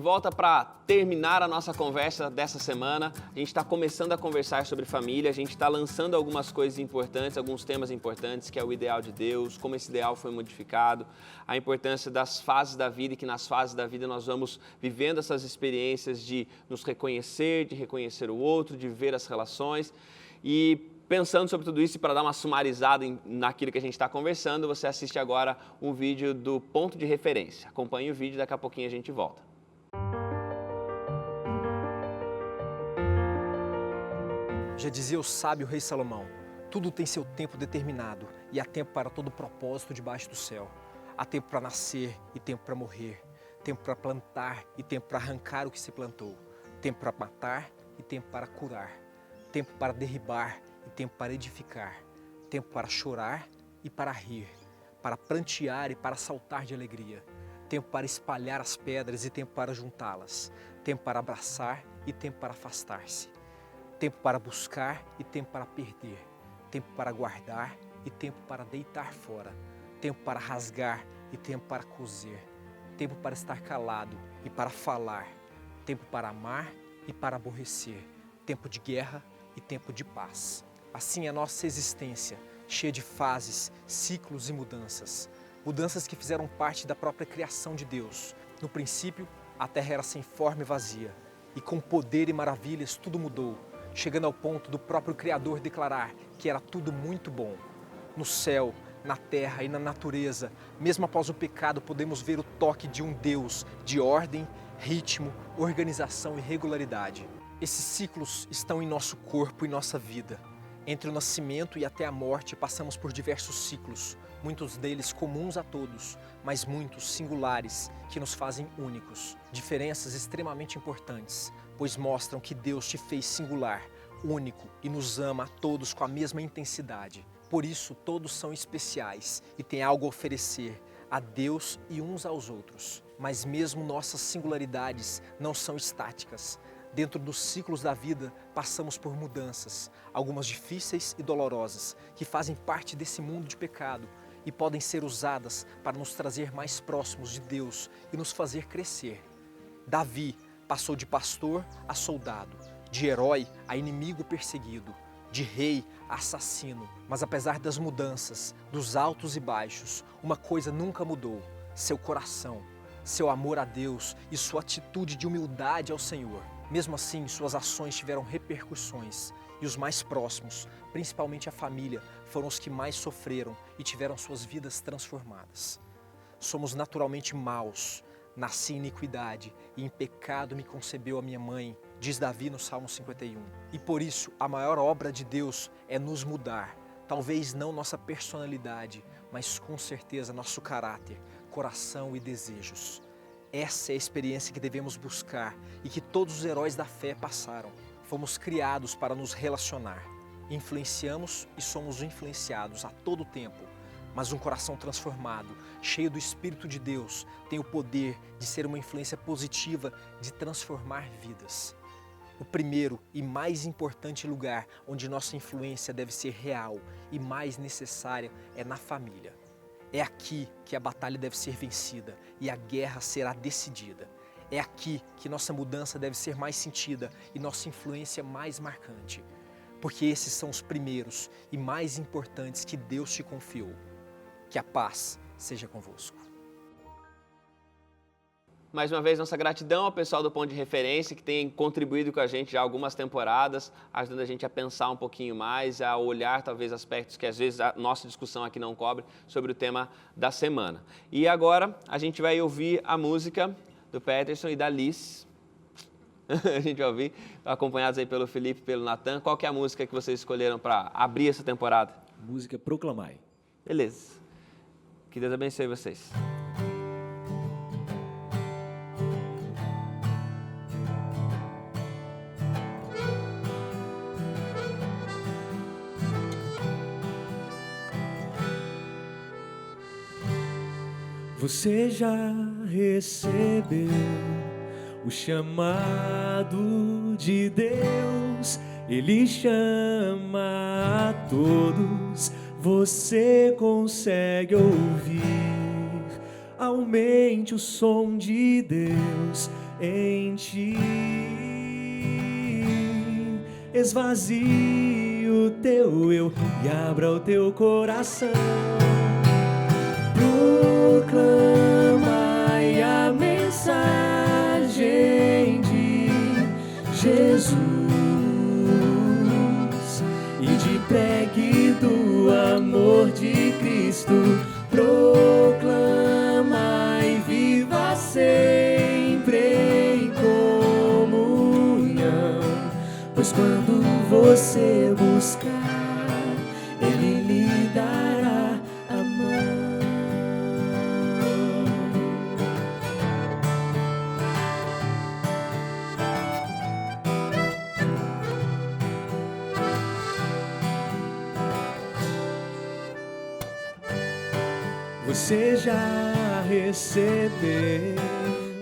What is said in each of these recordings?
volta para terminar a nossa conversa dessa semana. A gente está começando a conversar sobre família, a gente está lançando algumas coisas importantes, alguns temas importantes, que é o ideal de Deus, como esse ideal foi modificado, a importância das fases da vida e que nas fases da vida nós vamos vivendo essas experiências de nos reconhecer, de reconhecer o outro, de viver as relações. E pensando sobre tudo isso e para dar uma sumarizada naquilo que a gente está conversando, você assiste agora um vídeo do Ponto de Referência. Acompanhe o vídeo, daqui a pouquinho a gente volta. Já dizia o sábio rei Salomão, tudo tem seu tempo determinado e há tempo para todo propósito debaixo do céu. Há tempo para nascer e tempo para morrer, tempo para plantar e tempo para arrancar o que se plantou, tempo para matar e tempo para curar, tempo para derribar e tempo para edificar, tempo para chorar e para rir, para prantear e para saltar de alegria, tempo para espalhar as pedras e tempo para juntá-las, tempo para abraçar e tempo para afastar-se, tempo para buscar e tempo para perder, tempo para guardar e tempo para deitar fora, tempo para rasgar e tempo para coser, tempo para estar calado e para falar, tempo para amar e para aborrecer, tempo de guerra e tempo de paz. Assim é a nossa existência, cheia de fases, ciclos e mudanças. Mudanças que fizeram parte da própria criação de Deus. No princípio, a terra era sem forma e vazia, e com poder e maravilhas tudo mudou, chegando ao ponto do próprio Criador declarar que era tudo muito bom. No céu, na terra e na natureza, mesmo após o pecado, podemos ver o toque de um Deus de ordem, ritmo, organização e regularidade. Esses ciclos estão em nosso corpo e nossa vida. Entre o nascimento e até a morte, passamos por diversos ciclos, muitos deles comuns a todos, mas muitos singulares, que nos fazem únicos. Diferenças extremamente importantes, pois mostram que Deus te fez singular, único e nos ama a todos com a mesma intensidade. Por isso, todos são especiais e têm algo a oferecer a Deus e uns aos outros. Mas mesmo nossas singularidades não são estáticas. Dentro dos ciclos da vida, passamos por mudanças, algumas difíceis e dolorosas, que fazem parte desse mundo de pecado e podem ser usadas para nos trazer mais próximos de Deus e nos fazer crescer. Davi passou de pastor a soldado, de herói a inimigo perseguido, de rei a assassino. Mas apesar das mudanças, dos altos e baixos, uma coisa nunca mudou: seu coração, seu amor a Deus e sua atitude de humildade ao Senhor. Mesmo assim, suas ações tiveram repercussões e os mais próximos, principalmente a família, foram os que mais sofreram e tiveram suas vidas transformadas. Somos naturalmente maus, nasci em iniquidade e em pecado me concebeu a minha mãe, diz Davi no Salmo 51. E por isso, a maior obra de Deus é nos mudar, talvez não nossa personalidade, mas com certeza nosso caráter, coração e desejos. Essa é a experiência que devemos buscar e que todos os heróis da fé passaram. Fomos criados para nos relacionar. Influenciamos e somos influenciados a todo tempo. Mas um coração transformado, cheio do Espírito de Deus, tem o poder de ser uma influência positiva, de transformar vidas. O primeiro e mais importante lugar onde nossa influência deve ser real e mais necessária é na família. É aqui que a batalha deve ser vencida e a guerra será decidida. É aqui que nossa mudança deve ser mais sentida e nossa influência mais marcante. Porque esses são os primeiros e mais importantes que Deus te confiou. Que a paz seja convosco. Mais uma vez, nossa gratidão ao pessoal do Ponto de Referência, que tem contribuído com a gente já algumas temporadas, ajudando a gente a pensar um pouquinho mais, a olhar talvez aspectos que às vezes a nossa discussão aqui não cobre sobre o tema da semana. E agora a gente vai ouvir a música do Peterson e da Liz. A gente vai ouvir, acompanhados aí pelo Felipe e pelo Natan. Qual que é a música que vocês escolheram para abrir essa temporada? Música Proclamai. Beleza. Que Deus abençoe vocês. Você já recebeu o chamado de Deus, Ele chama a todos, você consegue ouvir. Aumente o som de Deus, em ti. Esvazie o teu eu e abra o teu coração. Proclamai a mensagem de Jesus e de pregue do amor de Cristo. Proclamai, viva sempre em comunhão, pois quando você buscar, Ele lhe dará a mão. Você já recebeu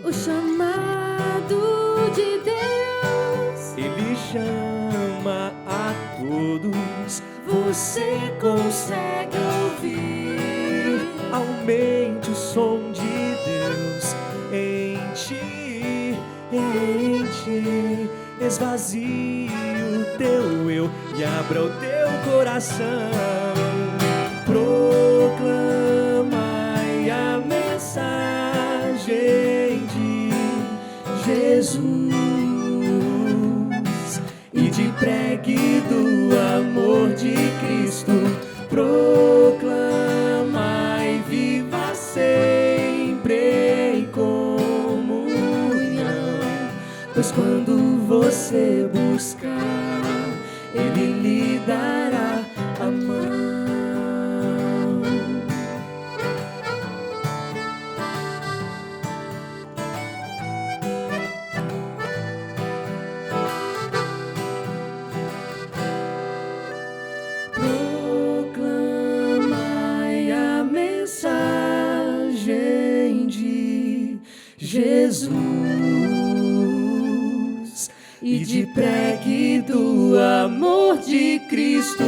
o chamado de Deus. Ele chama a todos, você consegue ouvir. Aumente o som de Deus em ti, em ti. Esvazie o teu eu e abra o teu coração. Proclamai a mensagem de Jesus e de pregue do amor de Cristo. Proclamai, viva sempre em comunhão, pois quando você buscar, Ele lhe dará a mão. Jesus e de pregue do amor de Cristo.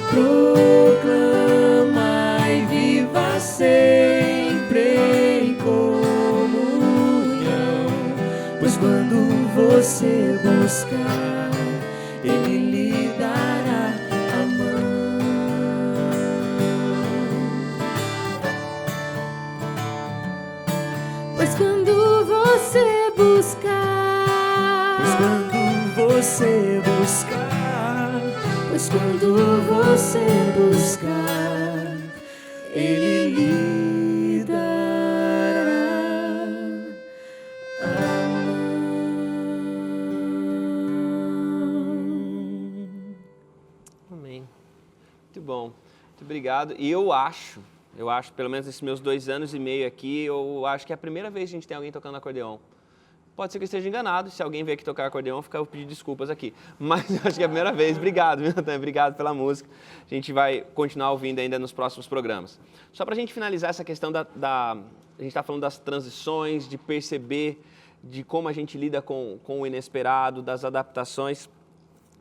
Proclamai, viva sempre em comunhão, pois quando você buscar, Ele lhe dará a mão. Pois quando você buscar, Pois quando você buscar, pois quando você buscar, Ele lhe dará a mão. Amém. Muito bom. Muito obrigado. E eu acho, pelo menos nesses meus 2 anos e meio aqui, eu acho que é a primeira vez que a gente tem alguém tocando acordeon. Pode ser que eu esteja enganado, se alguém vier aqui tocar acordeon, eu vou pedir desculpas aqui. Mas eu acho que é a primeira vez. Obrigado, viu, Natan? Obrigado pela música. A gente vai continuar ouvindo ainda nos próximos programas. Só para a gente finalizar essa questão a gente está falando das transições, de perceber de como a gente lida com o inesperado, das adaptações.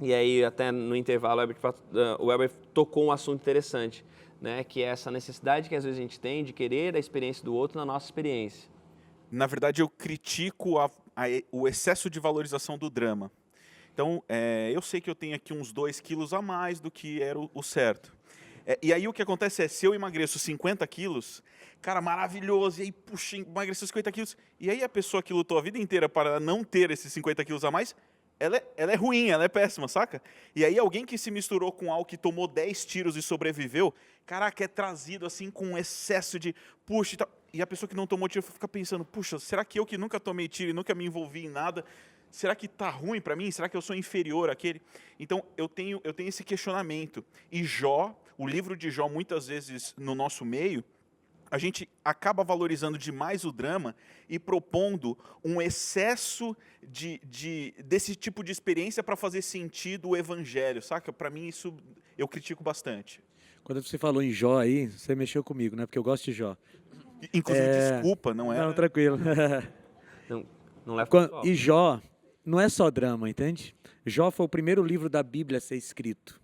E aí, até no intervalo, o Elber tocou um assunto interessante, né? Que é essa necessidade que às vezes a gente tem de querer a experiência do outro na nossa experiência. Na verdade, eu critico o excesso de valorização do drama. Então, eu sei que eu tenho aqui uns 2 quilos a mais do que era o certo. E aí o que acontece é, se eu emagreço 50 quilos, cara, maravilhoso, e aí, puxa, emagreceu 50 quilos, e aí a pessoa que lutou a vida inteira para não ter esses 50 quilos a mais, ela é ruim, ela é péssima, saca? E aí alguém que se misturou com algo que tomou 10 tiros e sobreviveu, caraca, é trazido assim com um excesso de puxa e tal. E a pessoa que não tomou tiro fica pensando, puxa, será que eu que nunca tomei tiro e nunca me envolvi em nada, será que tá ruim para mim? Será que eu sou inferior àquele? Então, eu tenho esse questionamento. E Jó, o livro de Jó, muitas vezes no nosso meio, a gente acaba valorizando demais o drama e propondo um excesso desse tipo de experiência para fazer sentido o evangelho, saca? Para mim, isso eu critico bastante. Quando você falou em Jó aí, você mexeu comigo, né? Porque eu gosto de Jó. Inclusive, desculpa, não é? Não, tranquilo. Não leva E Jó não é só drama, entende? Jó foi o primeiro livro da Bíblia a ser escrito.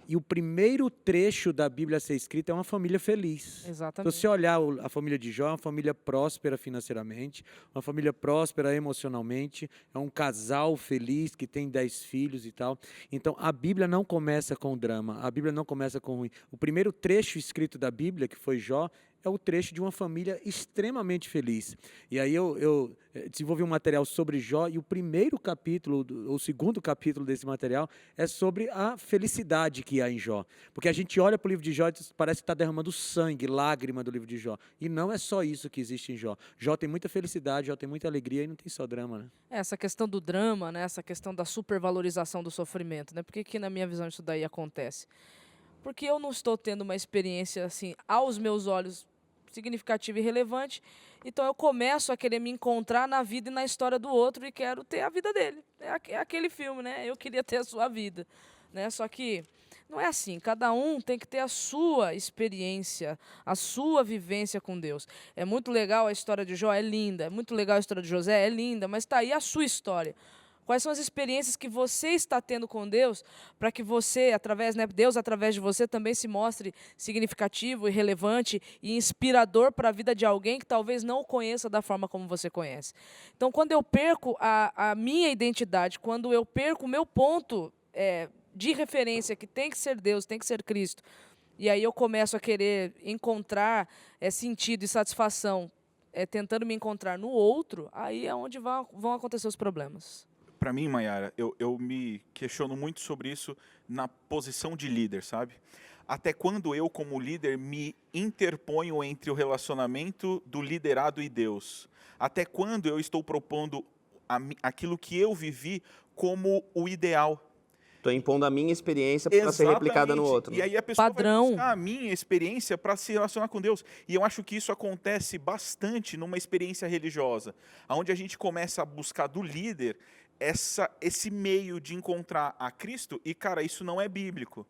E o primeiro trecho da Bíblia a ser escrito é uma família feliz. Exatamente. Se você olhar a família de Jó, é uma família próspera financeiramente, uma família próspera emocionalmente, é um casal feliz que tem 10 filhos e tal. Então, a Bíblia não começa com drama, a Bíblia não começa com ruim. O primeiro trecho escrito da Bíblia, que foi Jó, é o trecho de uma família extremamente feliz. E aí eu desenvolvi um material sobre Jó, e o primeiro capítulo, o segundo capítulo desse material, é sobre a felicidade que há em Jó. Porque a gente olha para o livro de Jó e parece que está derramando sangue, lágrima do livro de Jó. E não é só isso que existe em Jó. Jó tem muita felicidade, Jó tem muita alegria e não tem só drama, né? Essa questão do drama, né? Essa questão da supervalorização do sofrimento, né? Por que na minha visão isso daí acontece? Porque eu não estou tendo uma experiência, assim, aos meus olhos, significativa e relevante, então eu começo a querer me encontrar na vida e na história do outro e quero ter a vida dele. É aquele filme, né? Eu queria ter a sua vida, né? Só que não é assim, cada um tem que ter a sua experiência, a sua vivência com Deus. É muito legal a história de Jó, é linda, é muito legal a história de José, é linda, mas está aí a sua história. Quais são as experiências que você está tendo com Deus para que você, Deus através de você também se mostre significativo e relevante e inspirador para a vida de alguém que talvez não o conheça da forma como você conhece. Então, quando eu perco a minha identidade, quando eu perco o meu ponto de referência, que tem que ser Deus, tem que ser Cristo, e aí eu começo a querer encontrar sentido e satisfação tentando me encontrar no outro, aí é onde vão acontecer os problemas. Para mim, Mayara, eu me questiono muito sobre isso na posição de líder, sabe? Até quando eu, como líder, me interponho entre o relacionamento do liderado e Deus? Até quando eu estou propondo aquilo que eu vivi como o ideal? Estou impondo a minha experiência para ser replicada no outro. E aí a pessoa Padrão. vai buscar a minha experiência para se relacionar com Deus. E eu acho que isso acontece bastante numa experiência religiosa, onde a gente começa a buscar do líder esse meio de encontrar a Cristo, e, cara, isso não é bíblico.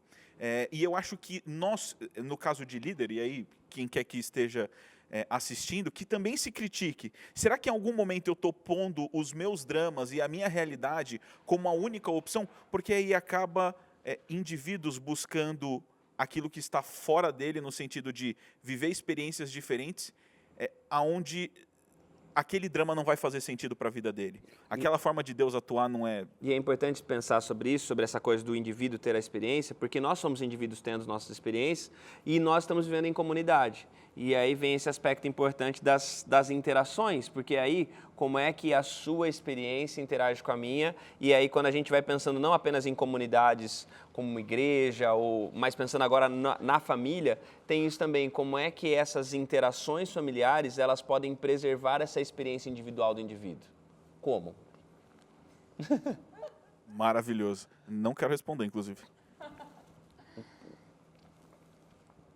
E eu acho que nós, no caso de líder, e aí quem quer que esteja assistindo, que também se critique. Será que em algum momento eu estou pondo os meus dramas e a minha realidade como a única opção? Porque aí acaba indivíduos buscando aquilo que está fora dele, no sentido de viver experiências diferentes, aonde aquele drama não vai fazer sentido para a vida dele. Aquela forma de Deus atuar não é... E é importante pensar sobre isso, sobre essa coisa do indivíduo ter a experiência, porque nós somos indivíduos tendo nossas experiências e nós estamos vivendo em comunidade. E aí vem esse aspecto importante das interações, porque aí como é que a sua experiência interage com a minha, e aí quando a gente vai pensando não apenas em comunidades como uma igreja, mas pensando agora na família, tem isso também, como é que essas interações familiares, elas podem preservar essa experiência individual do indivíduo. Como? Maravilhoso. Não quero responder, inclusive.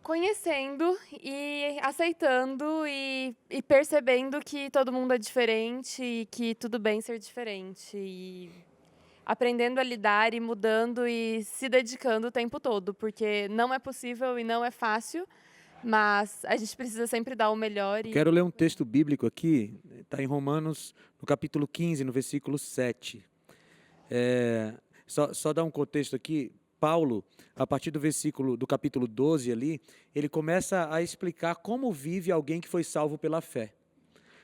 Conhecendo e aceitando e percebendo que todo mundo é diferente e que tudo bem ser diferente. E aprendendo a lidar e mudando e se dedicando o tempo todo, porque não é possível e não é fácil, mas a gente precisa sempre dar o melhor. Quero ler um texto bíblico aqui, está em Romanos, no capítulo 15, no versículo 7. Só dar um contexto aqui. Paulo, a partir do capítulo 12 ali, ele começa a explicar como vive alguém que foi salvo pela fé.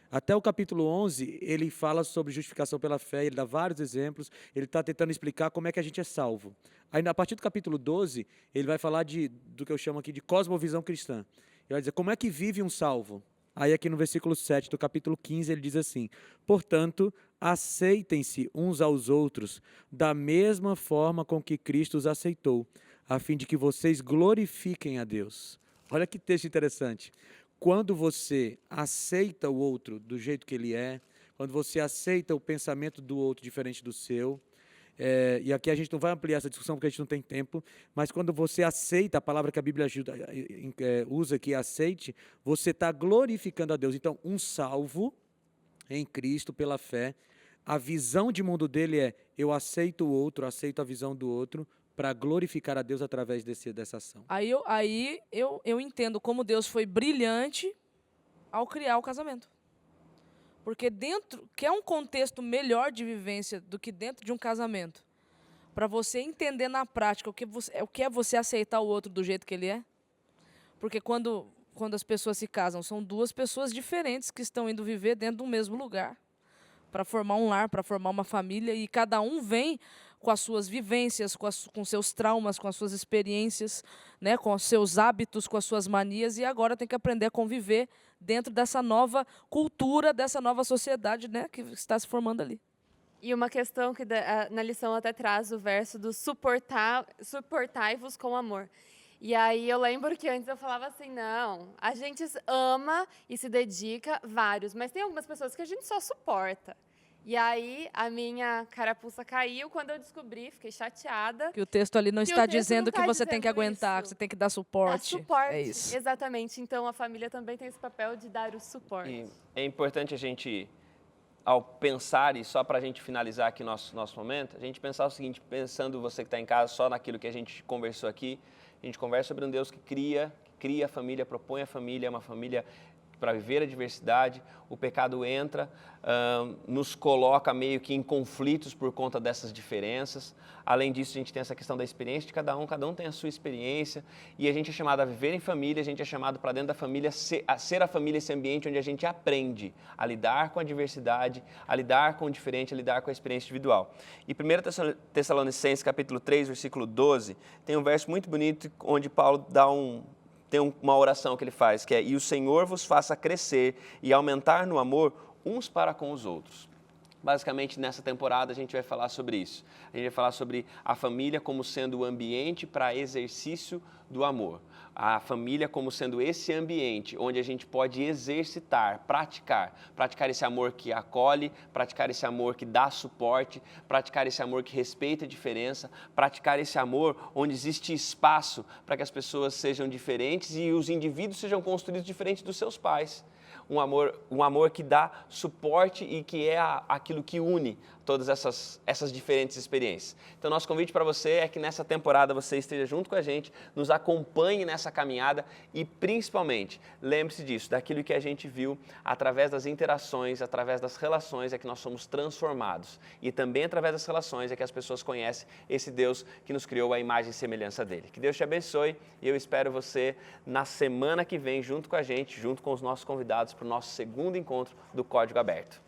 Até o capítulo 11, ele fala sobre justificação pela fé, ele dá vários exemplos, ele está tentando explicar como é que a gente é salvo. Aí, a partir do capítulo 12, ele vai falar do que eu chamo aqui de cosmovisão cristã. Ele vai dizer como é que vive um salvo. Aí aqui no versículo 7 do capítulo 15, ele diz assim: portanto, aceitem-se uns aos outros da mesma forma com que Cristo os aceitou, a fim de que vocês glorifiquem a Deus. Olha que texto interessante. Quando você aceita o outro do jeito que ele é, quando você aceita o pensamento do outro diferente do seu, e aqui a gente não vai ampliar essa discussão porque a gente não tem tempo, mas quando você aceita, a palavra que a Bíblia usa aqui, aceite, você está glorificando a Deus. Então, um salvo em Cristo pela fé, a visão de mundo dele é: eu aceito o outro, aceito a visão do outro, para glorificar a Deus através dessa ação. Aí eu entendo como Deus foi brilhante ao criar o casamento. Porque quer um contexto melhor de vivência do que dentro de um casamento, para você entender na prática o que é você aceitar o outro do jeito que ele é. Porque quando as pessoas se casam, são duas pessoas diferentes que estão indo viver dentro do mesmo lugar para formar um lar, para formar uma família, e cada um vem com as suas vivências, com seus traumas, com as suas experiências, né, com os seus hábitos, com as suas manias, e agora tem que aprender a conviver dentro dessa nova cultura, dessa nova sociedade, né, que está se formando ali. E uma questão que na lição até traz o verso do suportai-vos com amor. E aí eu lembro que antes eu falava assim, não, a gente ama e se dedica vários, mas tem algumas pessoas que a gente só suporta. E aí a minha carapuça caiu quando eu descobri, fiquei chateada. Que o texto ali não Que está o texto dizendo não que tá você tem que dizendo aguentar, isso. que você tem que dar suporte. Dar suporte, É isso. exatamente. Então a família também tem esse papel de dar o suporte. E é importante a gente, ao pensar, e só para a gente finalizar aqui nosso momento, a gente pensar o seguinte, pensando você que está em casa só naquilo que a gente conversou aqui, a gente conversa sobre um Deus que cria a família, propõe a família, é uma família para viver a diversidade. O pecado entra, nos coloca meio que em conflitos por conta dessas diferenças. Além disso, a gente tem essa questão da experiência de cada um tem a sua experiência, e a gente é chamado a viver em família, a gente é chamado para dentro da família, a ser a família esse ambiente onde a gente aprende a lidar com a diversidade, a lidar com o diferente, a lidar com a experiência individual. E 1 Tessalonicenses, capítulo 3, versículo 12, tem um verso muito bonito onde Paulo tem uma oração que ele faz, que é: e o Senhor vos faça crescer e aumentar no amor uns para com os outros. Basicamente, nessa temporada, a gente vai falar sobre isso. A gente vai falar sobre a família como sendo o ambiente para exercício do amor. A família como sendo esse ambiente onde a gente pode exercitar, praticar esse amor que acolhe, praticar esse amor que dá suporte, praticar esse amor que respeita a diferença, praticar esse amor onde existe espaço para que as pessoas sejam diferentes e os indivíduos sejam construídos diferentes dos seus pais. Um amor que dá suporte e que é aquilo que une todas essas diferentes experiências. Então, nosso convite para você é que nessa temporada você esteja junto com a gente, nos acompanhe nessa caminhada e, principalmente, lembre-se disso, daquilo que a gente viu através das interações, através das relações é que nós somos transformados. E também através das relações é que as pessoas conhecem esse Deus que nos criou à imagem e semelhança dele. Que Deus te abençoe e eu espero você na semana que vem junto com a gente, junto com os nossos convidados para o nosso segundo encontro do Código Aberto.